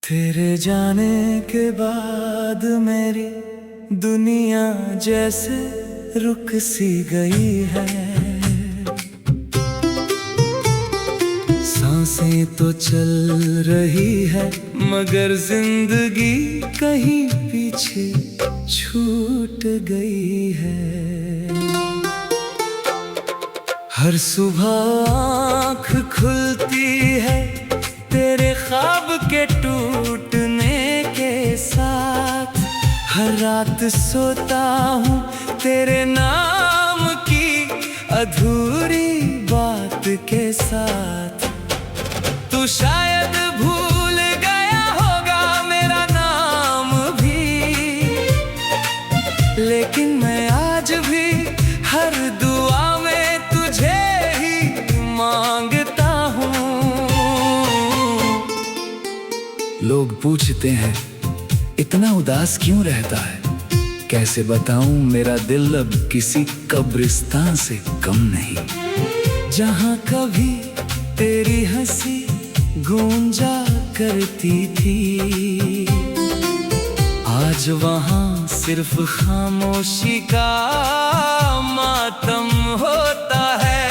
तेरे जाने के बाद मेरी दुनिया जैसे रुक सी गई है। सांसें तो चल रही है मगर जिंदगी कहीं पीछे छूट गई है। हर सुबह आँख खुलती है तेरे ख्वाब के टूटने के साथ। हर रात सोता हूँ तेरे नाम की अधूरी बात के साथ। तू शायद भूल गया होगा मेरा नाम भी, लेकिन मैं आज भी हर दुआ में तुझे ही मांगता हूँ। लोग पूछते हैं इतना उदास क्यों रहता है। कैसे बताऊं मेरा दिल अब किसी कब्रिस्तान से कम नहीं। जहां कभी तेरी हंसी गूंजा करती थी, आज वहां सिर्फ खामोशी का मातम होता है।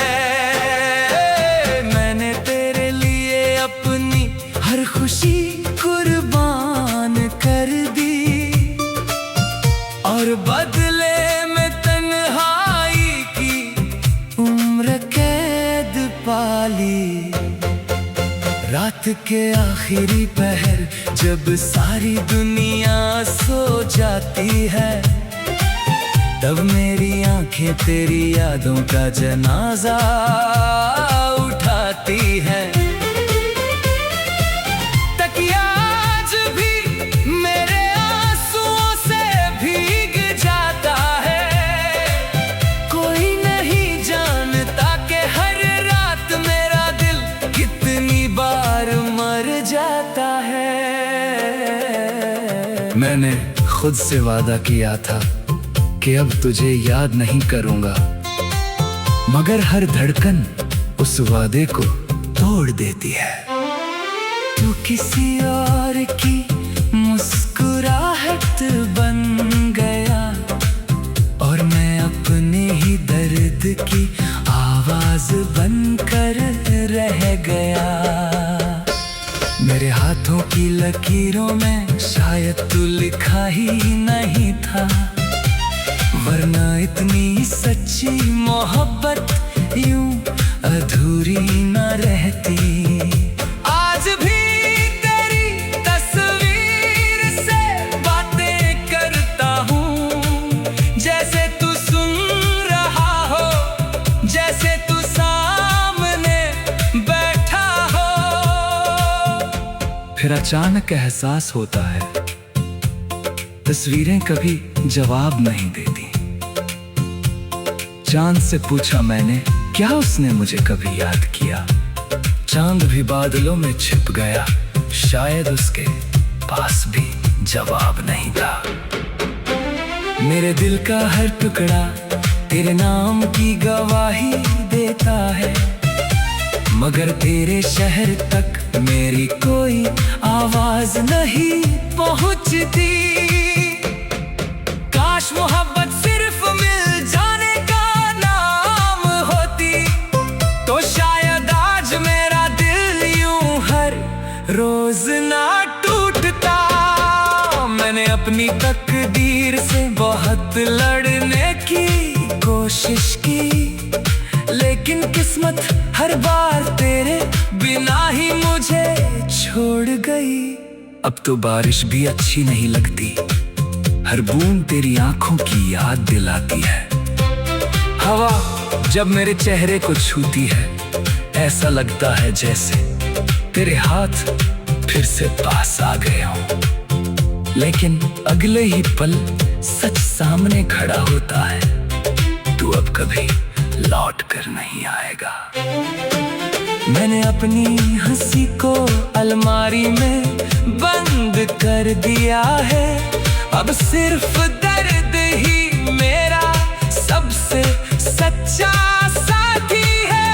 मैंने तेरे लिए अपनी हर खुशी कुर्बान कर दी और बदले में तन्हाई की उम्र कैद पाली। रात के आखिरी पहर जब सारी दुनिया सो जाती है, तब मेरी आंखें तेरी यादों का जनाजा उठाती है। तकिया आज भी मेरे आंसुओं से भीग जाता है। कोई नहीं जानता कि हर रात मेरा दिल कितनी बार मर जाता है। मैंने खुद से वादा किया था कि अब तुझे याद नहीं करूंगा, मगर हर धड़कन उस वादे को तोड़ देती है। तू किसी और की मुस्कुराहट बन गया और मैं अपने ही दर्द की आवाज बनकर रह गया। मेरे हाथों की लकीरों में शायद तू लिखा ही नहीं था, वरना इतनी सच्ची मोहब्बत यूं अधूरी न रहती। आज भी तेरी तस्वीर से बातें करता हूँ, जैसे तू सुन रहा हो, जैसे तू सामने बैठा हो। फिर अचानक एहसास होता है तस्वीरें कभी जवाब नहीं देती। चांद से पूछा मैंने क्या उसने मुझे कभी याद किया। चांद भी बादलों में छिप गया, शायद उसके पास भी जवाब नहीं था। मेरे दिल का हर टुकड़ा तेरे नाम की गवाही देता है, मगर तेरे शहर तक मेरी कोई आवाज नहीं पहुंचती। काश मोहब्बत सिर्फ मिल जाने का नाम होती, तो शायद आज मेरा दिल यूं हर रोज ना टूटता। मैंने अपनी तकदीर से बहुत लड़ने की कोशिश की, लेकिन किस्मत हर बार तेरे बिना ही मुझे छोड़ गई। अब तो बारिश भी अच्छी नहीं लगती, हर बूंद तेरी आंखों की याद दिलाती है। हवा जब मेरे चेहरे को छूती है, ऐसा लगता है जैसे तेरे हाथ फिर से पास आ गए हों। लेकिन अगले ही पल सच सामने खड़ा होता है, तू अब कभी लौट कर नहीं आएगा। मैंने अपनी हंसी को अलमारी में बंद कर दिया है, अब सिर्फ दर्द ही मेरा सबसे सच्चा साथी है।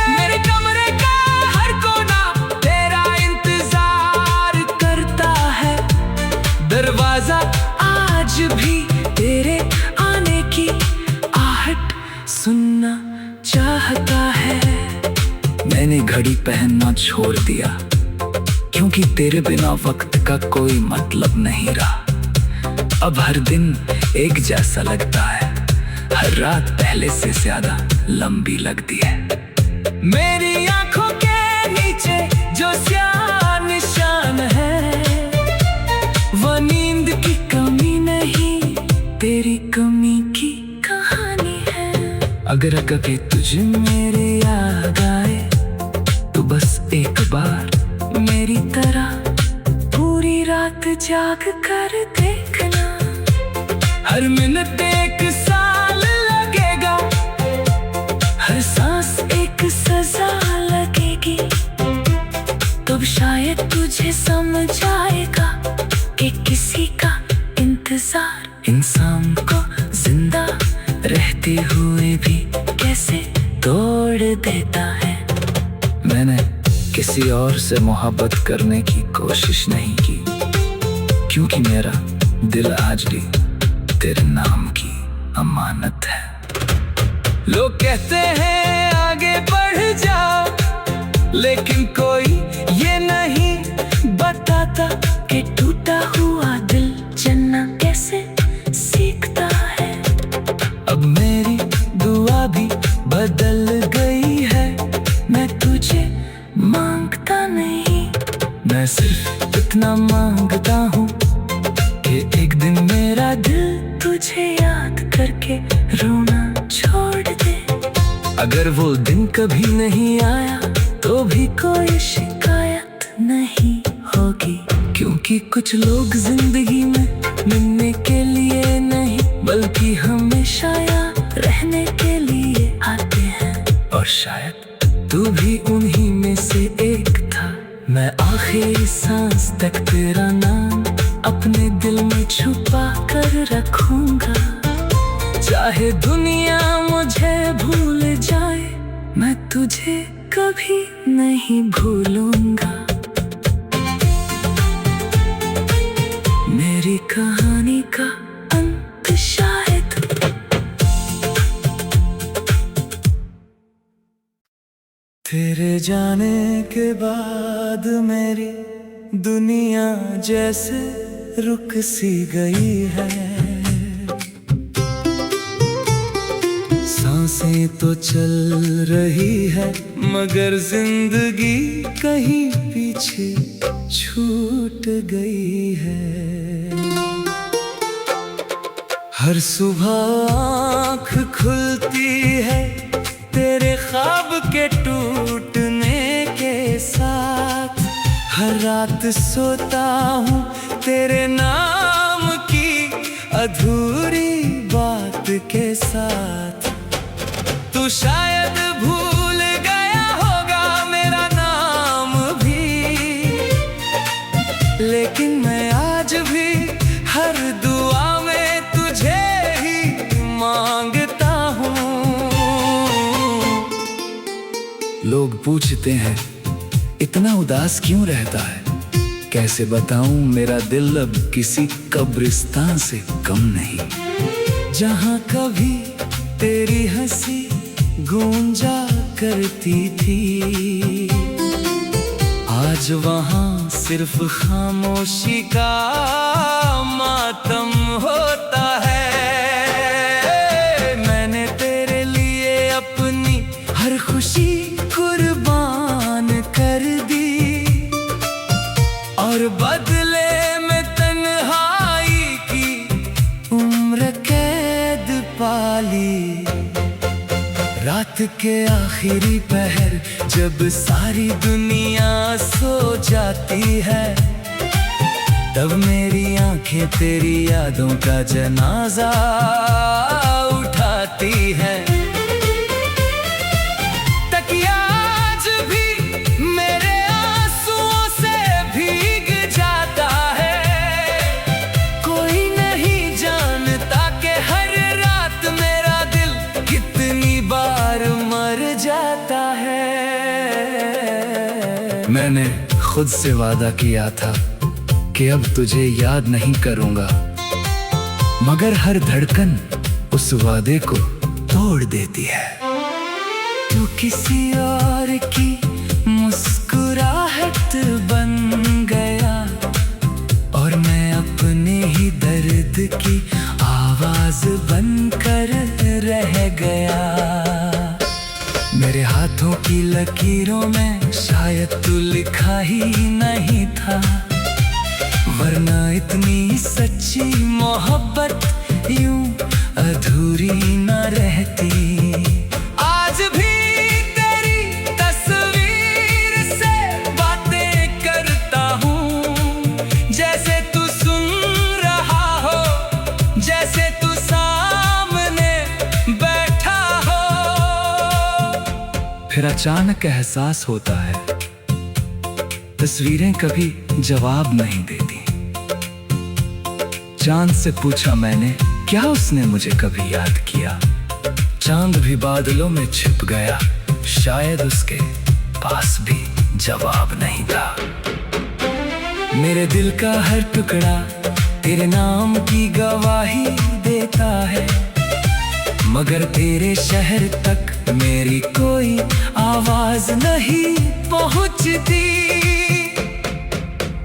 मेरे कमरे का हर कोना तेरा इंतजार कर दरवाजा आज भी तेरे आने की आहट सुनना चाहता है। मैंने घड़ी पहनना छोड़ दिया क्योंकि तेरे बिना वक्त का कोई मतलब नहीं रहा। अब हर दिन एक जैसा लगता है, हर रात पहले से ज्यादा लंबी लगती है। मेरी आंखों के नीचे जो स्याह निशान है, वो नींद की कमी नहीं, तेरी कमी की कहानी है। अगर कभी तुझे मेरी याद आए तो बस एक बार मेरी तरह पूरी रात जाग कर देखना। हर मिनट एक साल लगेगा, हर सांस एक सजा लगेगी। तब शायद तुझे समझ आएगा कि किसी का इंतजार इंसान को जिंदा रहते हुए भी कैसे तोड़ देता है। मैंने किसी और से मोहब्बत करने की कोशिश नहीं की, क्योंकि मेरा दिल आज भी तेरे नाम की अमानत है। लोग कहते हैं आगे बढ़ जाओ, लेकिन कोई ये नहीं बताता कि टूटा हुआ दिल चलना कैसे सीखता है। अब मेरी दुआ भी बदल गई है, मैं तुझे मांगता नहीं, मैं सिर्फ इतना मांगता हूँ कि एक दिन मेरा दिल तुझे याद करके रोना छोड़ दे। अगर वो दिन कभी नहीं आया तो भी कोई शिकायत नहीं होगी, क्योंकि कुछ लोग जिंदगी में मिलने के लिए नहीं बल्कि हमेशा याद रहने के लिए आते हैं। और शायद तू भी उन्हीं में से एक था। मैं आखिरी सांस तक तेरा नाम अपने दिल में छुपा कर रखूंगा। चाहे दुनिया मुझे भूल जाए, मैं तुझे कभी नहीं भूलूंगा। मेरी कहानी का अंत शायद तेरे जाने के बाद मेरी दुनिया जैसे रुक सी गई है। सांसें तो चल रही है मगर जिंदगी कहीं पीछे छूट गई है। हर सुबह आँख खुलती है तेरे ख्वाब के टूटने के साथ, हर रात सोता हूँ तेरे नाम की अधूरी बात के साथ। तू शायद भूल गया होगा मेरा नाम भी, लेकिन मैं आज भी हर दुआ में तुझे ही मांगता हूँ। लोग पूछते हैं इतना उदास क्यों रहता है, कैसे बताऊं मेरा दिल अब किसी कब्रिस्तान से कम नहीं। जहां कभी तेरी हंसी गूंजा करती थी, आज वहां सिर्फ खामोशी का मातम होता है। मैंने तेरे लिए अपनी हर खुशी कुर्बान कर दी और बदले में तन्हाई की उम्र कैद पाली। रात के आखिरी पहर जब सारी दुनिया सो जाती है, तब मेरी आंखें तेरी यादों का जनाजा उठाती है। तकिया आज भी मेरे आंसुओं से भीग जाता है। कोई नहीं जानता कि हर रात मेरा दिल कितनी बार मर जाता है। मैंने खुद से वादा किया था कि अब तुझे याद नहीं करूंगा, मगर हर धड़कन उस वादे को तोड़ देती है। तू किसी और की मुस्कुराहट बन गया और मैं अपने ही दर्द की आवाज बनकर रह गया। मेरे हाथों की लकीरों में शायद तू लिखा ही नहीं था, वरना इतनी सच्ची मोहब्बत यूं अधूरी न रहती। आज भी तेरी तस्वीर से बातें करता हूँ, जैसे तू सुन रहा हो, जैसे तू सामने बैठा हो। फिर अचानक एहसास होता है तस्वीरें कभी जवाब नहीं देती। चांद से पूछा मैंने, क्या उसने मुझे कभी याद किया? चांद भी बादलों में छिप गया, शायद उसके पास भी जवाब नहीं था। मेरे दिल का हर टुकड़ा तेरे नाम की गवाही देता है, मगर तेरे शहर तक मेरी कोई आवाज नहीं पहुंचती।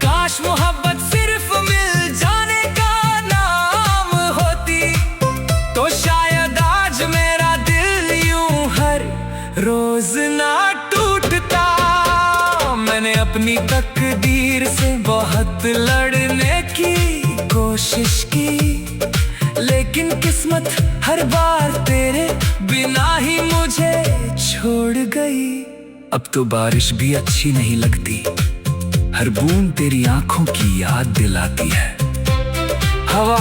काश मोहब्बत सिर्फ मिल जाने का नाम होती, तो शायद आज मेरा दिल यूं हर रोज ना टूटता। मैंने अपनी तकदीर से बहुत लड़ने की कोशिश की, लेकिन किस्मत हर बार तेरे बिना ही मुझे छोड़ गई। अब तो बारिश भी अच्छी नहीं लगती, हर बूंद तेरी आंखों की याद दिलाती है। हवा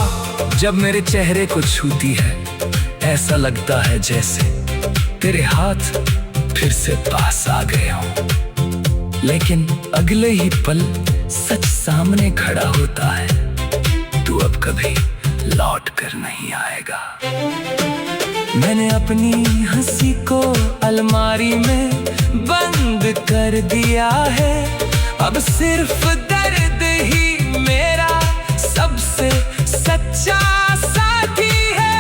जब मेरे चेहरे को छूती है, ऐसा लगता है जैसे तेरे हाथ फिर से पास आ गए हों। लेकिन अगले ही पल सच सामने खड़ा होता है, तू अब कभी लौट कर नहीं आएगा। मैंने अपनी हंसी को अलमारी में बंद कर दिया है, अब सिर्फ दर्द ही मेरा सबसे सच्चा साथी है।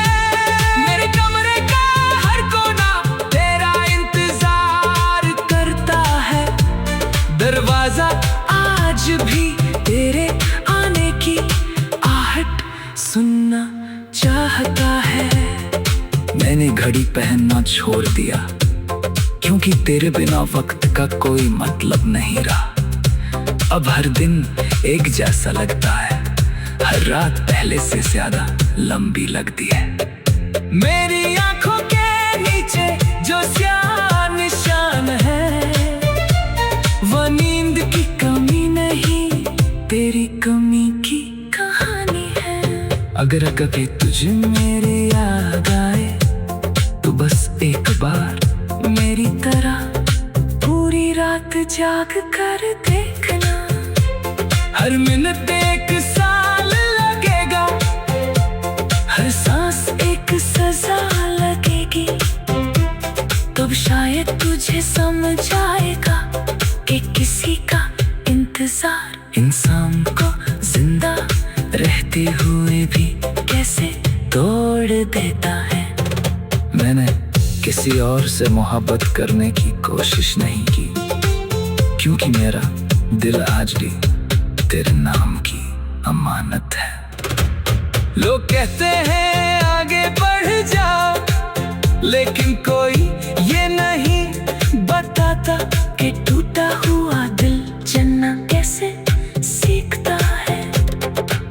मेरे कमरे का हर कोना तेरा इंतजार करता है, दरवाजा आज भी तेरे आने की आहट सुनना चाहता है। मैंने घड़ी पहनना छोड़ दिया, क्योंकि तेरे बिना वक्त का कोई मतलब नहीं रहा। अब हर दिन एक जैसा लगता है, हर रात पहले से ज्यादा लंबी लगती है। मेरी आंखों के नीचे जो स्याह निशान है, वो नींद की कमी नहीं, तेरी कमी की कहानी है। अगर कभी तुझे मेरी याद आए, तो बस एक बार मेरी तरह पूरी रात जाग कर देखना। हर मिनट एक साल लगेगा, हर सांस एक सजा लगेगी, तब शायद तुझे समझ आएगा कि किसी का इंतजार इंसान को जिंदा रहते हुए भी कैसे तोड़ देता है। मैंने किसी और से मोहब्बत करने की कोशिश नहीं की, क्योंकि मेरा दिल आज भी तेरे नाम की अमानत है। लोग कहते हैं आगे बढ़ जाओ, लेकिन कोई ये नहीं बताता कि टूटा हुआ दिल चलना कैसे सीखता है।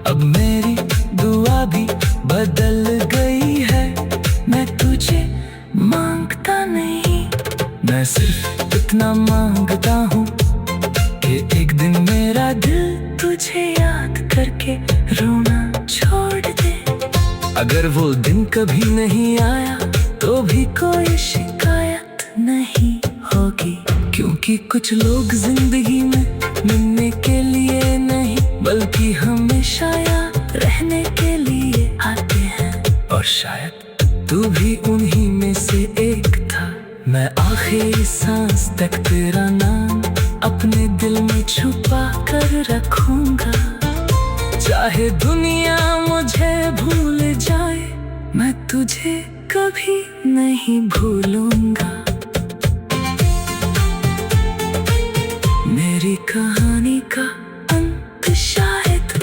अब मेरी दुआ भी बदल गई है, मैं तुझे मांगता नहीं, मैं सिर्फ इतना मांगता हूँ कि एक दिन मेरा दिल तुझे याद करके रोना छोड़ दे। अगर वो दिन कभी नहीं आया, तो भी कोई शिकायत नहीं होगी, क्योंकि कुछ लोग जिंदगी में मिलने के लिए नहीं, बल्कि हमेशा याद रहने के लिए आते हैं। और शायद तू भी उन्हीं में से एक था। मैं आखिरी सांस तक तेरा नाम अपने दिल में छुपा कर रखूंगा। चाहे दुनिया मुझे भूल जाए, मैं तुझे कभी नहीं भूलूंगा। मेरी कहानी का अंत शायद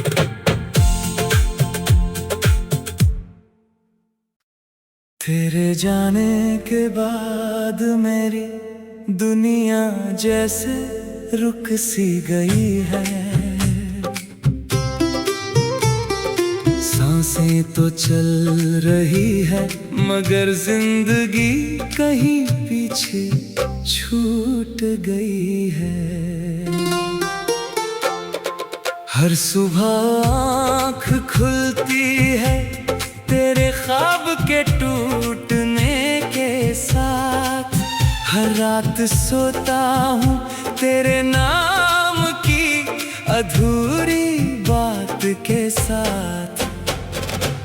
तेरे जाने के बाद मेरी दुनिया जैसे रुक सी गई है। सांसें तो चल रही है मगर जिंदगी कहीं पीछे छूट गई है। हर सुबह आँख खुलती है तेरे ख्वाब के टूटने के साथ। हर रात सोता हूँ तेरे नाम की अधूरी बात के साथ।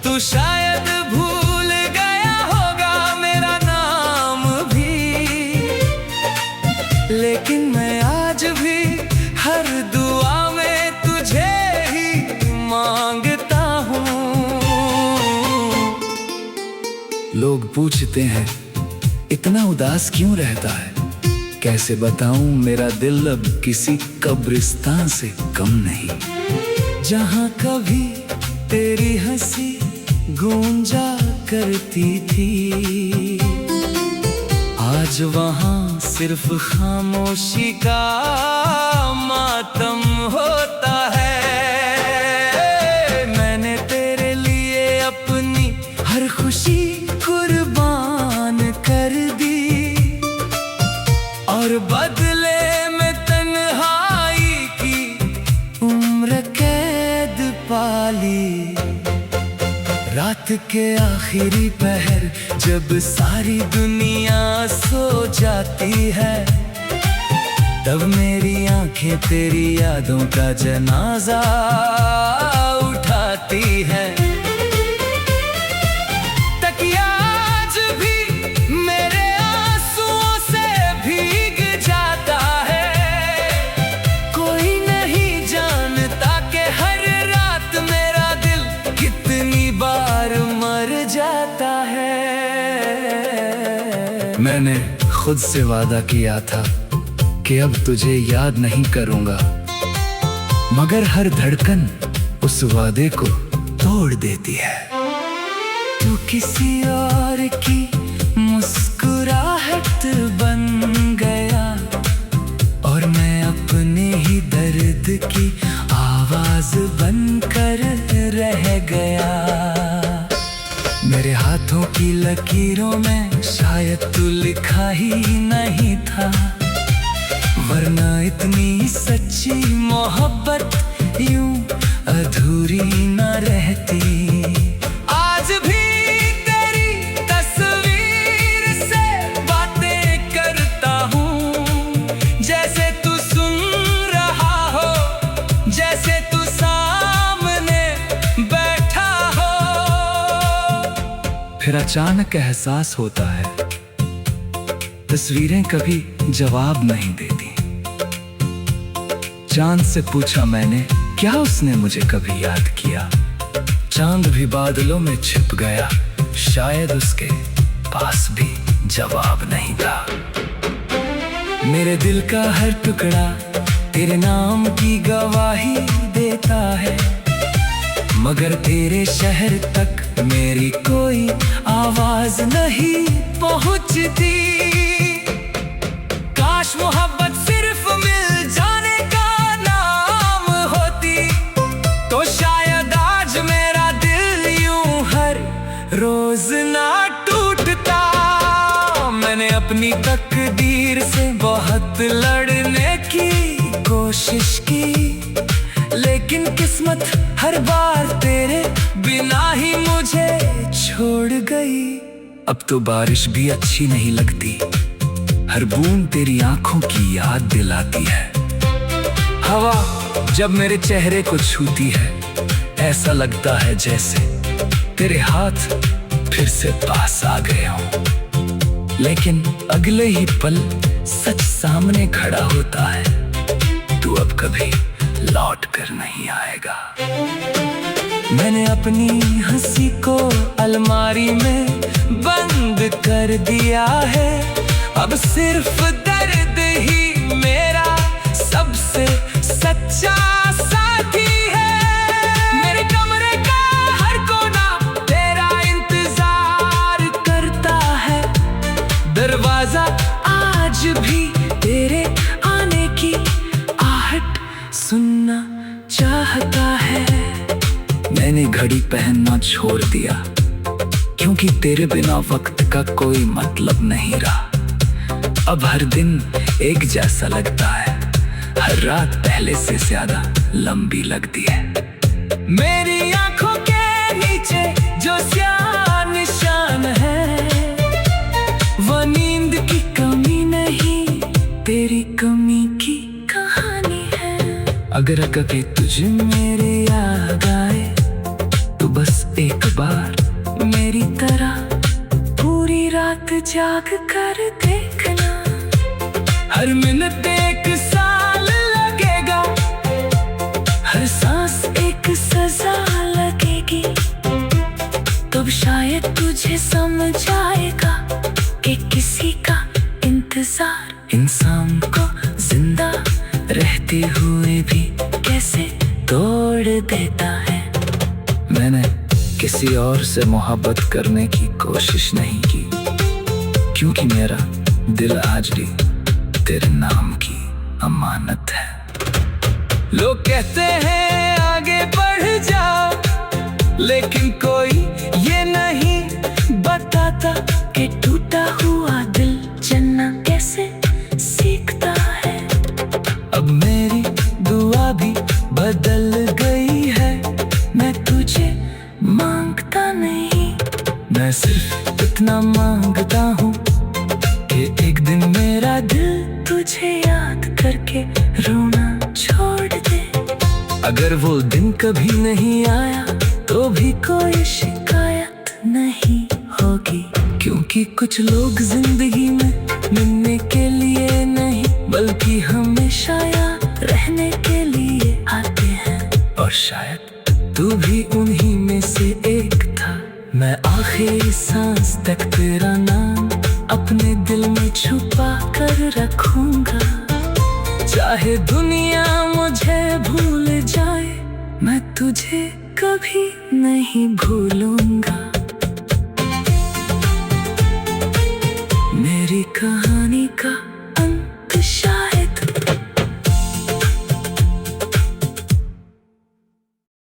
तू शायद भूल गया होगा मेरा नाम भी, लेकिन मैं आज भी हर दुआ में तुझे ही मांगता हूँ। लोग पूछते हैं इतना उदास क्यों रहता है, कैसे बताऊं मेरा दिल अब किसी कब्रिस्तान से कम नहीं। जहां कभी तेरी हंसी गूंजा करती थी, आज वहां सिर्फ खामोशी का मातम होता है। मैंने तेरे लिए अपनी हर खुशी कुर्बान कर दी और बदले में तन्हाई की उम्र कैद पाली। रात के आखिरी पहर जब सारी दुनिया सो जाती है, तब मेरी आंखें तेरी यादों का जनाजा उठाती है। तकिया आज भी मेरे आंसुओं से भीग जाता है। कोई नहीं जानता कि हर रात मेरा दिल कितनी बार मर जाता है। मैंने खुद से वादा किया था कि अब तुझे याद नहीं करूंगा, मगर हर धड़कन उस वादे को तोड़ देती है। तू किसी और की मुस्कुराहट बन गया और मैं अपने ही दर्द की आवाज बनकर रह गया। मेरे हाथों की लकीरों में शायद तू लिखा ही नहीं था, वरना इतनी सच्ची मोहब्बत यूं अधूरी न रहती। आज भी तेरी तस्वीर से बातें करता हूँ, जैसे तू सुन रहा हो, जैसे तू सामने बैठा हो। फिर अचानक एहसास होता है तस्वीरें कभी जवाब नहीं देती। चांद से पूछा मैंने, क्या उसने मुझे कभी याद किया? चांद भी बादलों में छिप गया, शायद उसके पास भी जवाब नहीं था। मेरे दिल का हर टुकड़ा तेरे नाम की गवाही देता है, मगर तेरे शहर तक मेरी कोई आवाज नहीं पहुंचती। काश मोहब्बत सिर्फ मिल जाने का नाम होती, तो शायद आज मेरा दिल यूं हर रोज ना टूटता। मैंने अपनी तकदीर से बहुत लड़ने की कोशिश की, लेकिन किस्मत हर बार तेरे बिना ही मुझे छोड़ गई। अब तो बारिश भी अच्छी नहीं लगती, हर बूंद तेरी आंखों की याद दिलाती है। हवा जब मेरे चेहरे को छूती है, ऐसा लगता है जैसे तेरे हाथ फिर से पास आ गए हों। लेकिन अगले ही पल सच सामने खड़ा होता है, तू अब कभी लौट कर नहीं आएगा। मैंने अपनी हंसी को अलमारी में बंद कर दिया है। अब सिर्फ दर्द ही मेरा सबसे सच्चा साथी है। मेरे कमरे का हर कोना तेरा इंतजार करता है। दरवाजा आज भी तेरे आने की आहट सुनना चाहता है। मैंने घड़ी पहनना छोड़ दिया, क्योंकि तेरे बिना वक्त का कोई मतलब नहीं रहा। अब हर दिन एक जैसा लगता है, हर रात पहले से ज्यादा लंबी लगती है। मेरी आंखों के नीचे जो स्याह निशान है, वो नींद की कमी नहीं, तेरी कमी की कहानी है। अगर कभी तुझे मेरी याद आए तो बस एक बार मेरी तरह पूरी रात जाग कर देखना। हर मिनट एक साल लगेगा, हर सांस एक सजा लगेगी। तब शायद तुझे समझ आएगा कि किसी का इंतजार इंसान को जिंदा रहते हुए भी कैसे तोड़ देता है। मैंने किसी और से मोहब्बत करने की कोशिश नहीं की, क्योंकि मेरा दिल आज भी तेरे नाम की अमानत है। लोग कहते हैं आगे बढ़ जाओ, लेकिन कोई ये नहीं बताता कि टूटा हुआ दिल चलना कैसे सीखता है। अब मेरी दुआ भी बदल गई है, मैं तुझे मांगता नहीं, मैं सिर्फ इतना मांगता हूँ कि एक दिन मेरा दिल तुझे याद करके रोना छोड़ दे। अगर वो दिन कभी नहीं आया तो भी कोई शिकायत नहीं होगी, क्योंकि कुछ लोग जिंदगी में मिलने के लिए नहीं बल्कि हमेशा याद रहने के लिए आते हैं। और शायद तू भी उन्हीं में से एक था। मैं आखिरी सांस तक तेरा नाम अपने दिल में छुपा कर रखूंगा। चाहे दुनिया मुझे भूल जाए, मैं तुझे कभी नहीं भूलूंगा। मेरी कहानी